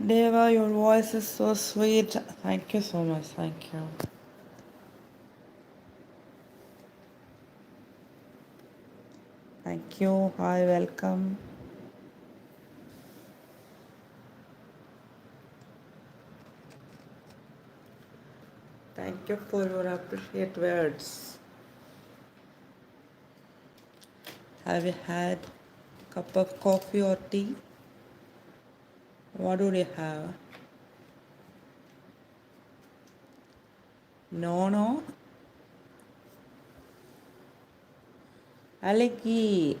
Deva, your voice is so sweet. Thank you so much. Thank you. Thank you. Hi, welcome. Thank you for your appreciate words. Have you had a cup of coffee or tea? What do you have? No, no. Aleki.